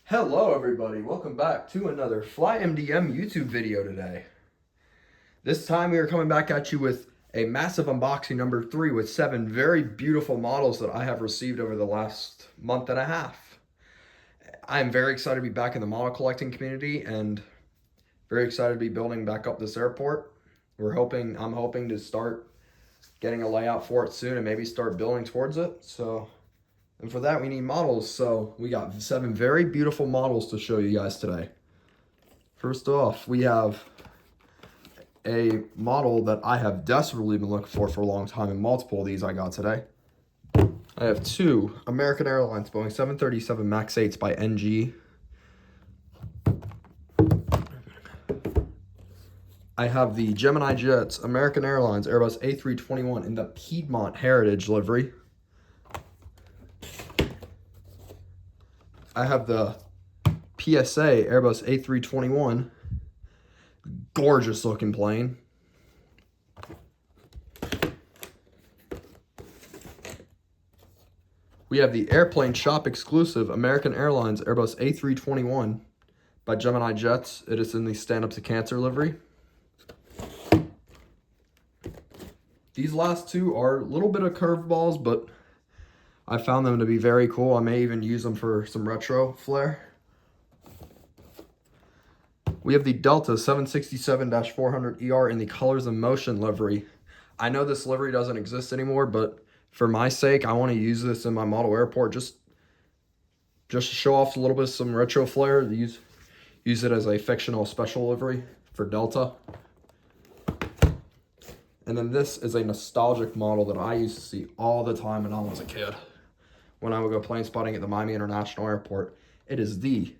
Hello everybody, welcome back to another FlyMDM YouTube video today. This time we are coming back at you with a massive unboxing number 3 with 7 very beautiful models that I have received over the last month and a half. I am very excited to be back in the model collecting community and very excited to be building back up this airport. I'm hoping to start getting a layout for it soon and maybe start building towards it. And for that, we need models. So we got 7 very beautiful models to show you guys today. First off, we have a model that I have desperately been looking for a long time, and multiple of these I got today. I have 2 American Airlines Boeing 737 MAX 8s by NG. I have the Gemini Jets American Airlines Airbus A321 in the Piedmont Heritage livery. I have the PSA Airbus A321, gorgeous looking plane. We have the Airplane Shop exclusive American Airlines Airbus A321 by Gemini Jets. It is in the Stand Up to Cancer livery. These last 2 are a little bit of curveballs, but I found them to be very cool. I may even use them for some retro flair. We have the Delta 767-400ER in the Colors and Motion livery. I know this livery doesn't exist anymore, but for my sake, I want to use this in my model airport just to show off a little bit of some retro flair. Use it as a fictional special livery for Delta. And then this is a nostalgic model that I used to see all the time when I was a kid, when I would go plane spotting at the Miami International Airport. It is the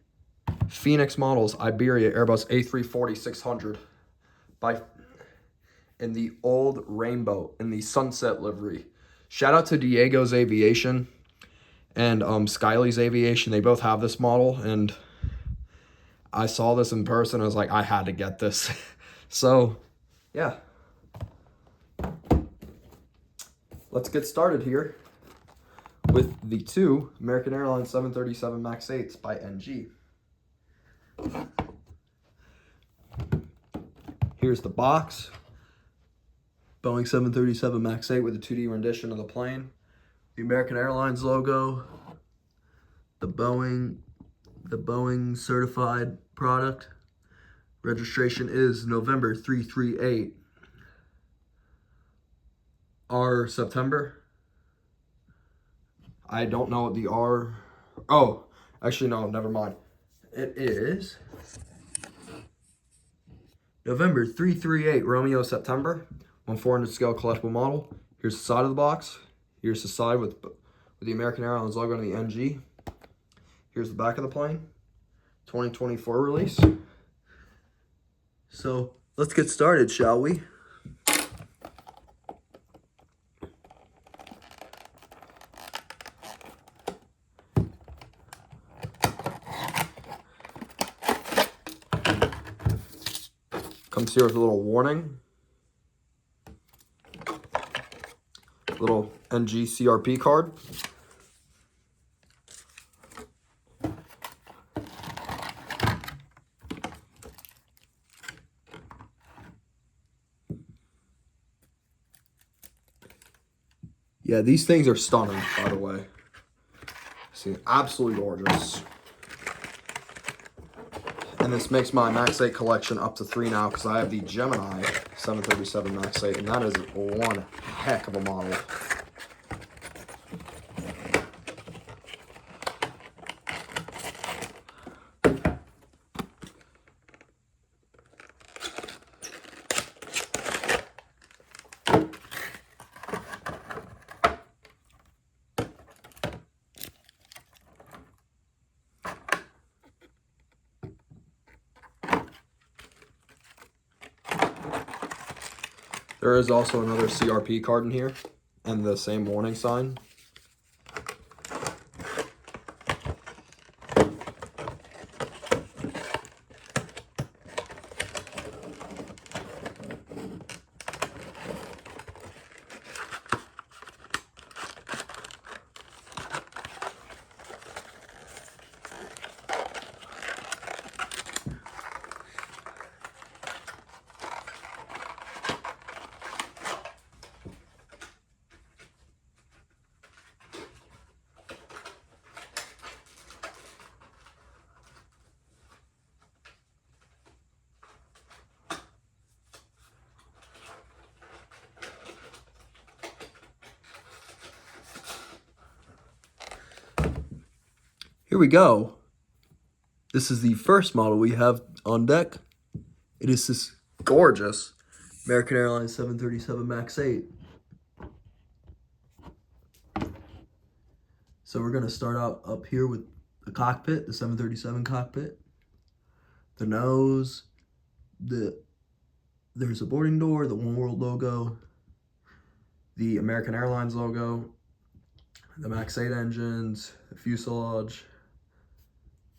Phoenix Models Iberia Airbus A340-600 in the old rainbow, in the sunset livery. Shout out to Diego's Aviation and Skyley's Aviation. They both have this model, and I saw this in person. I was like, I had to get this. So, yeah. Let's get started here with the 2 American Airlines 737 MAX 8s by NG. Here's the box. Boeing 737 MAX 8 with a 2D rendition of the plane. The American Airlines logo. The Boeing certified product. Registration is November 338. R September. I don't know what the R. Oh, actually no, never mind. It is November 338 Romeo September 1/400 scale collectible model. Here's the side of the box. Here's the side with the American Airlines logo and the NG. Here's the back of the plane. 2024 release. So let's get started, shall we? Comes here with a little warning. Little NG CRP card. Yeah, these things are stunning, by the way. See, absolutely gorgeous. And this makes my MAX 8 collection up to 3 now, because I have the Gemini 737 MAX 8, and that is one heck of a model. There is also another CRP card in here and the same warning sign. here we go. This is the first model we have on deck. It is this gorgeous American Airlines 737 MAX 8. So we're gonna start out up here with the cockpit, the 737 cockpit. The nose, there's a boarding door, the One World logo, the American Airlines logo, the MAX 8 engines, the fuselage.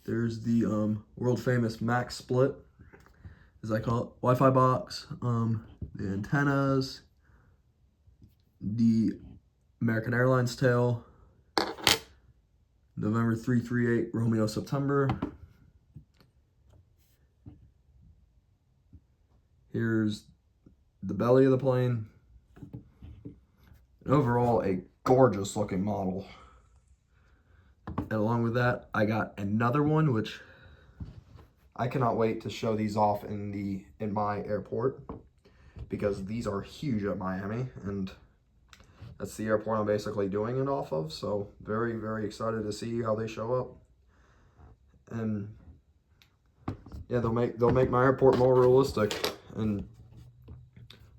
There's the world famous MAX split, as I call it, Wi-Fi box, the antennas, the American Airlines tail, November 338 Romeo September. Here's the belly of the plane. And overall, a gorgeous looking model. And along with that, I got another one, which I cannot wait to show these off in my airport, because these are huge at Miami, and that's the airport I'm basically doing it off of. So very, very excited to see how they show up. And yeah, they'll make my airport more realistic and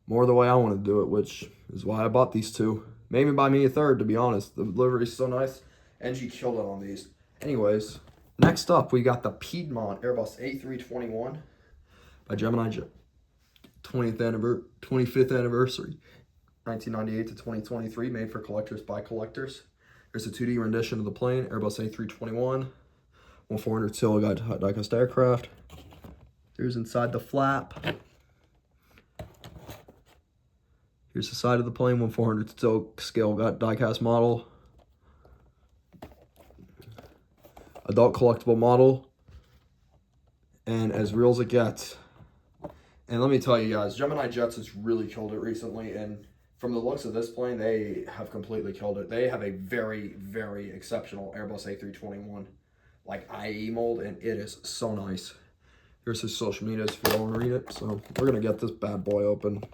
more the way I want to do it, which is why I bought these two. Maybe buy me a third, to be honest. The livery is so nice. NG killed it on these. Anyways, next up we got the Piedmont Airbus A321 by Gemini Jet. 25th anniversary, 1998 to 2023, made for collectors by collectors. There's a 2D rendition of the plane, Airbus A321, 1/400 scale die-cast aircraft. Here's inside the flap. Here's the side of the plane, 1/400 scale die-cast model. Adult collectible model. And as real as it gets. And let me tell you guys, Gemini Jets has really killed it recently. And from the looks of this plane, they have completely killed it. They have a very, very exceptional Airbus A321, like IE mold, and it is so nice. Here's his social media if you want to read it. So we're going to get this bad boy open.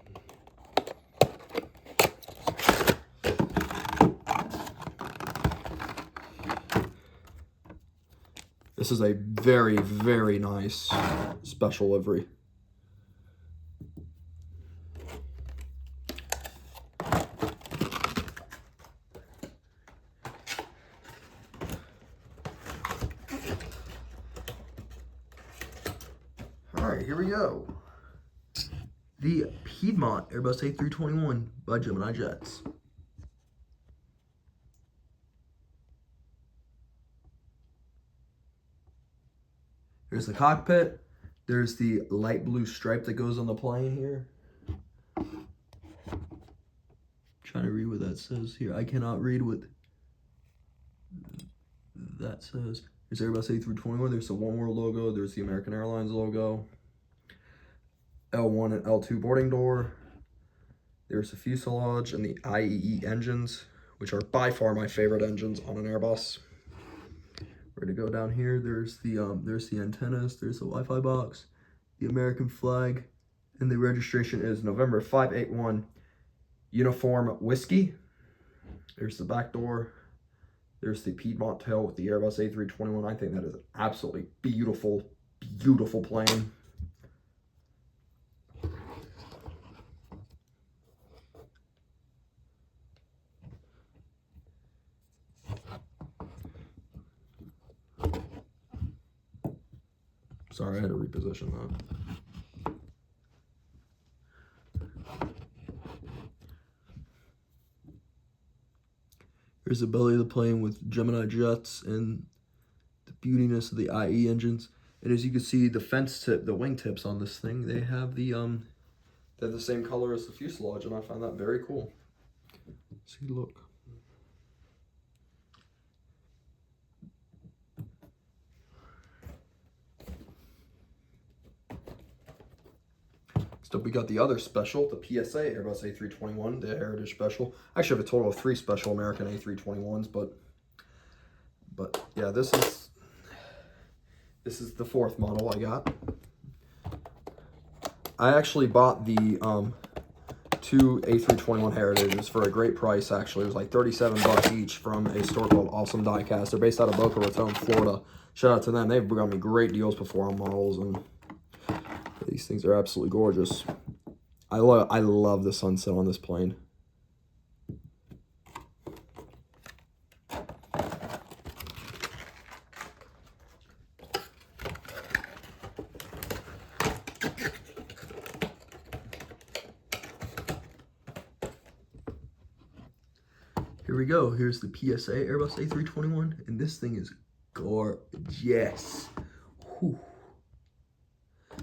This is a very, very nice special livery. All right, here we go. The Piedmont Airbus A321 by Gemini Jets. There's the cockpit. There's the light blue stripe that goes on the plane here. Trying to read what that says here. I cannot read what that says. There's Airbus A321. There's the One World logo. There's the American Airlines logo. L1 and L2 boarding door. There's the fuselage and the IEE engines, which are by far my favorite engines on an Airbus. We're gonna go down here. There's the antennas. There's the Wi-Fi box, the American flag, and the registration is November 581 Uniform Whiskey. There's the back door. There's the Piedmont tail with the Airbus A321. I think that is an absolutely beautiful, beautiful plane. Sorry, I had to reposition that. Here's the belly of the plane with Gemini Jets and the beautiness of the IE engines. And as you can see, the fence tip, the wing tips on this thing, they have they're the same color as the fuselage, and I find that very cool. See, look. Next up, we got the other special, the PSA Airbus A321, the Heritage Special. I actually have a total of 3 special American A321s, but yeah, this is the 4th model I got. I actually bought the two A321 Heritages for a great price, actually. It was like 37 bucks each from a store called Awesome Diecast. They're based out of Boca Raton, Florida. Shout out to them. They've got me great deals before on models, and these things are absolutely gorgeous. I love the sunset on this plane. Here we go. Here's the PSA Airbus A321, and this thing is gorgeous. Whew.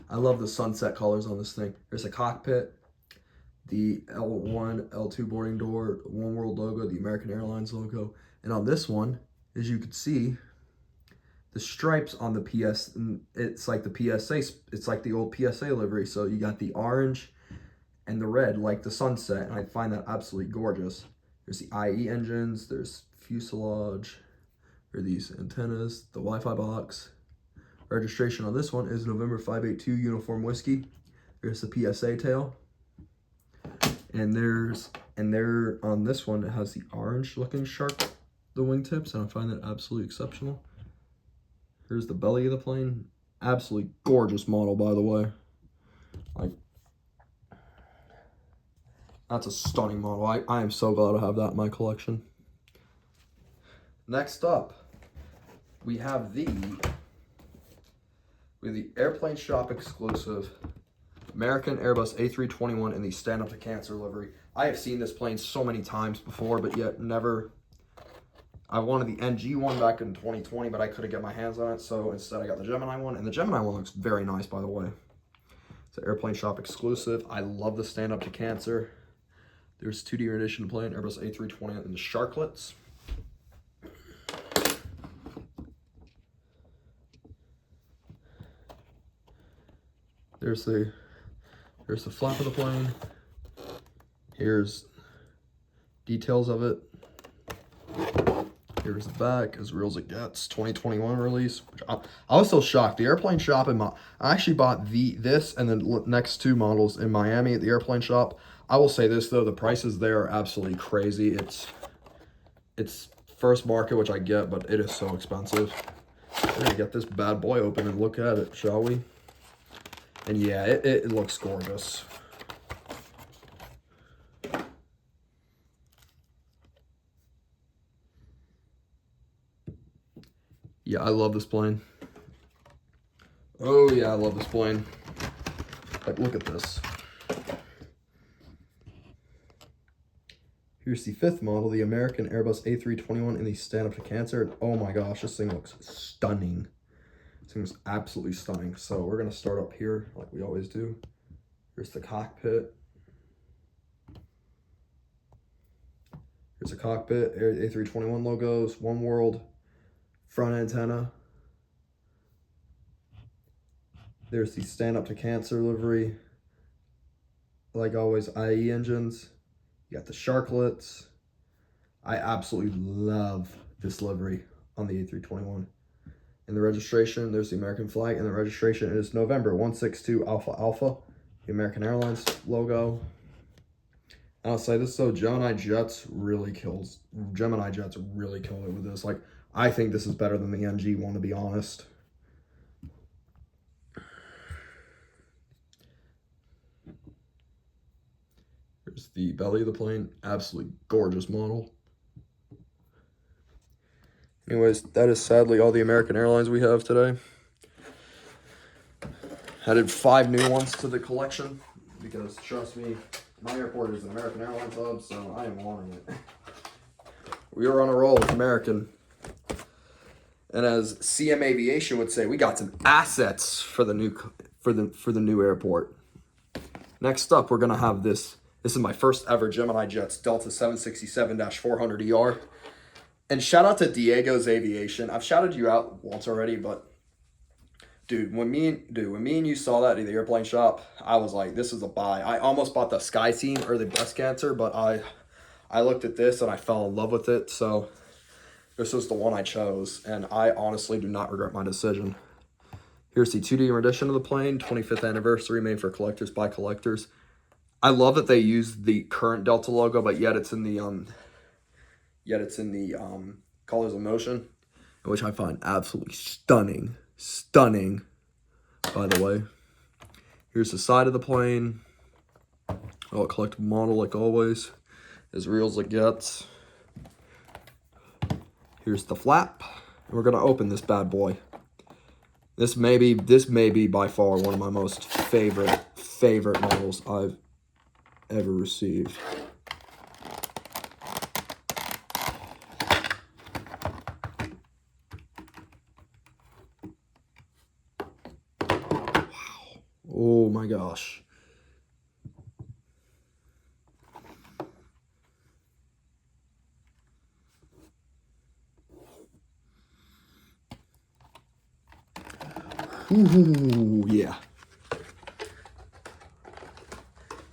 I love the sunset colors on this thing. There's a cockpit, the L1, L2 boarding door, One World logo, the American Airlines logo, and on this one, as you can see, the stripes on the PS, it's like the PSA, it's like the old PSA livery. So you got the orange and the red, like the sunset, and I find that absolutely gorgeous. There's the IE engines, there's fuselage, there are these antennas, the Wi-Fi box. Registration on this one is November 582 Uniform Whiskey. There's the PSA tail. And there on this one, it has the orange looking shark, the wingtips, and I find that absolutely exceptional. Here's the belly of the plane. Absolutely gorgeous model, by the way. Like, that's a stunning model. I am so glad to have that in my collection. Next up, we have the Airplane Shop exclusive American Airbus A321 in the stand-up to cancer livery. I have seen this plane so many times before, but yet never. I wanted the NG one back in 2020, but I couldn't get my hands on it, so instead I got the Gemini one, and the Gemini one looks very nice, by the way. It's an Airplane Shop exclusive. I love the stand-up to cancer. There's 2D edition plane, Airbus A320 and the Sharklets. There's the flap of the plane. Here's details of it. Here's the back, as real as it gets. 2021 release. Which I was still shocked. The Airplane Shop I actually bought this and the next two models in Miami at the Airplane Shop. I will say this though, the prices there are absolutely crazy. It's first market, which I get, but it is so expensive. We're gonna get this bad boy open and look at it, shall we? And yeah, it looks gorgeous. Yeah, I love this plane. Oh yeah, I love this plane. Like, look at this. Here's the fifth model, the American Airbus A321 in the stand-up to cancer. Oh my gosh, this thing looks stunning. This thing is absolutely stunning. So we're gonna start up here like we always do. Here's the cockpit. Here's the cockpit, A321 logos, One World, front antenna. There's the stand-up to cancer livery. Like always, IE engines. You got the Sharklets. I absolutely love this livery on the A321. And the registration, there's the American flag, and the registration is November 162 Alpha Alpha, the American Airlines logo. And I'll say this though, Gemini Jets really killed it with this. Like, I think this is better than the NG one, to be honest. Here's the belly of the plane. Absolutely gorgeous model. Anyways, that is sadly all the American Airlines we have today. Added 5 new ones to the collection because, trust me, my airport is an American Airlines hub, so I am wanting it. We are on a roll with American. And as CM Aviation would say, we got some assets for the new airport. Next up, we're gonna have this. This is my first ever Gemini Jets Delta 767-400ER. And shout out to Diego's Aviation. I've shouted you out once already, but dude, when me and you saw that at the Airplane Shop, I was like, this is a buy. I almost bought the Sky Team or the breast cancer, but I looked at this and I fell in love with it. So this was the one I chose, and I honestly do not regret my decision. Here's the 2D rendition of the plane, 25th anniversary, made for collectors by collectors. I love that they use the current Delta logo, but yet it's in the Colors of Motion, which I find absolutely stunning. Stunning, by the way. Here's the side of the plane. Oh, a collectible model like always. As real as it gets. Here's the flap. And we're gonna open this bad boy. This may be by far one of my most favorite models I've ever received. Wow. Oh my gosh. Ooh, yeah.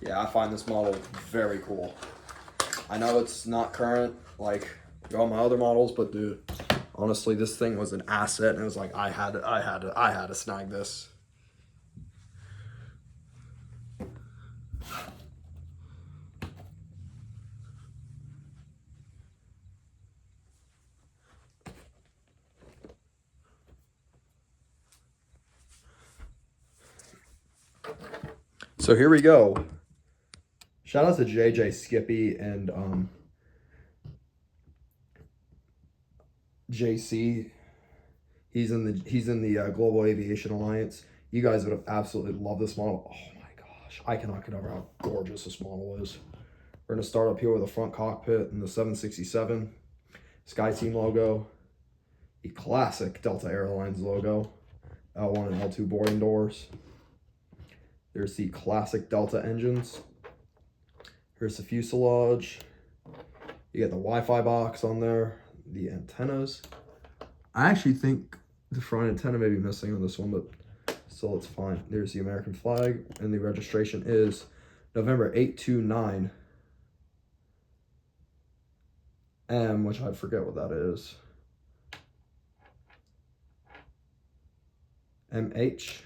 Yeah, I find this model very cool. I know it's not current like all my other models, but dude, honestly, this thing was an asset, and it was like I had to snag this. So here we go. Shout out to JJ Skippy and JC. He's in the Global Aviation Alliance. You guys would have absolutely loved this model. Oh my gosh, I cannot get over how gorgeous this model is. We're gonna start up here with the front cockpit and the 767 SkyTeam logo, the classic Delta Airlines logo, L1 and L2 boarding doors. There's the classic Delta engines. Here's the fuselage. You get the Wi-Fi box on there, the antennas. I actually think the front antenna may be missing on this one, but still it's fine. There's the American flag, and the registration is November 829 M, which I forget what that is. MH.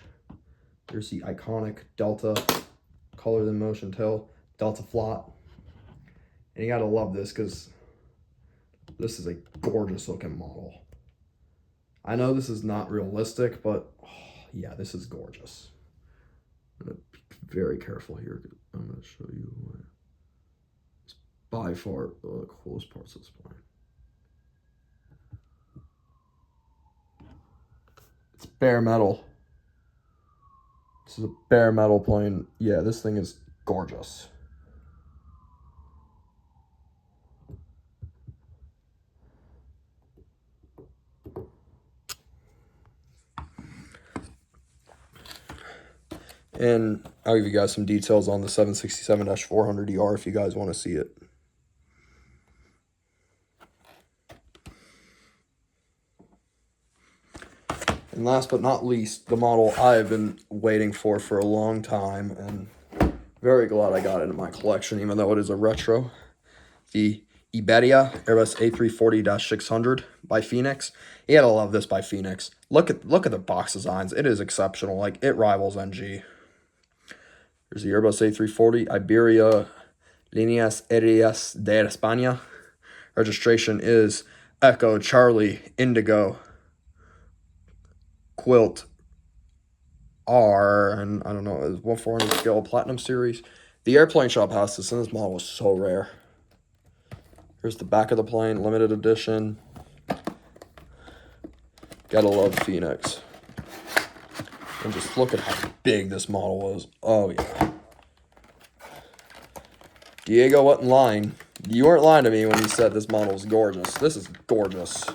There's the iconic Delta Colors in Motion tail, Delta flop. And you gotta love this because this is a gorgeous looking model. I know this is not realistic, but oh, yeah, this is gorgeous. I'm gonna be very careful here. I'm gonna show you it's by far the coolest parts of this plane. It's bare metal. This is a bare metal plane. Yeah, this thing is gorgeous. And I'll give you guys some details on the 767-400ER if you guys want to see it. And last but not least, the model I have been waiting for a long time, and very glad I got it in my collection, even though it is a retro. The Iberia Airbus A340-600 by Phoenix. You gotta love this by Phoenix. Look at the box designs. It is exceptional. Like, it rivals NG. There's the Airbus A340 Iberia Líneas Aéreas de España. Registration is Echo Charlie Indigo Quilt R, and I don't know, it's 1/400 scale Platinum Series. The airplane shop has this, and this model is so rare. Here's the back of the plane, limited edition. Gotta love Phoenix. And just look at how big this model is. Oh, yeah. Diego wasn't lying. You weren't lying to me when you said this model is gorgeous. This is gorgeous.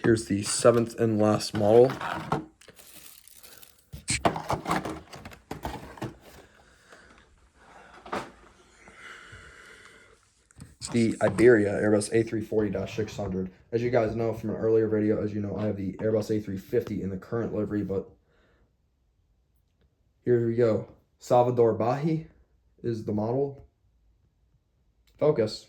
Here's the 7th and last model. The Iberia Airbus A340-600. As you guys know from an earlier video, as you know, I have the Airbus A350 in the current livery, but Here we go. Salvador Bahi is the model. Focus.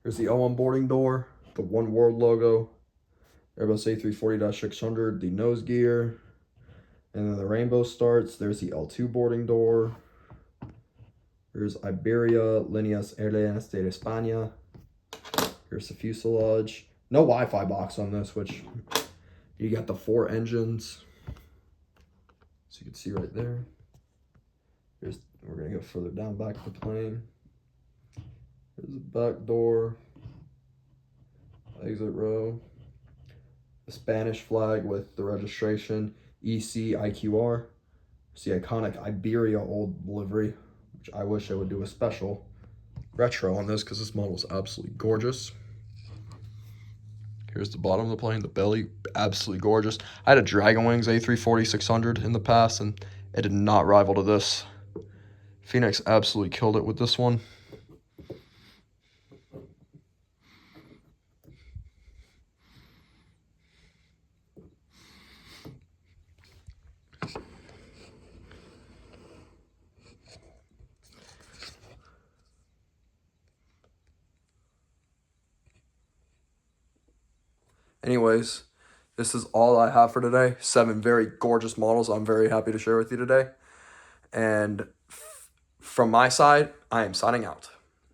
Here's the L1 boarding door, the One World logo, Airbus A340-600, the nose gear, and then the rainbow starts. There's the L2 boarding door. Here's Iberia Líneas Aéreas de España. Here's the fuselage. No Wi-Fi box on this, which you got the 4 engines. So you can see right there. We're gonna go further down back of the plane. There's the back door, exit row, the Spanish flag with the registration ECIQR. It's the iconic Iberia old livery, which I wish I would do a special retro on this because this model is absolutely gorgeous. Here's the bottom of the plane, the belly, absolutely gorgeous. I had a Dragon Wings A340-600 in the past, and it did not rival to this. Phoenix absolutely killed it with this one. Anyways, this is all I have for today. 7 very gorgeous models I'm very happy to share with you today. And from my side, I am signing out.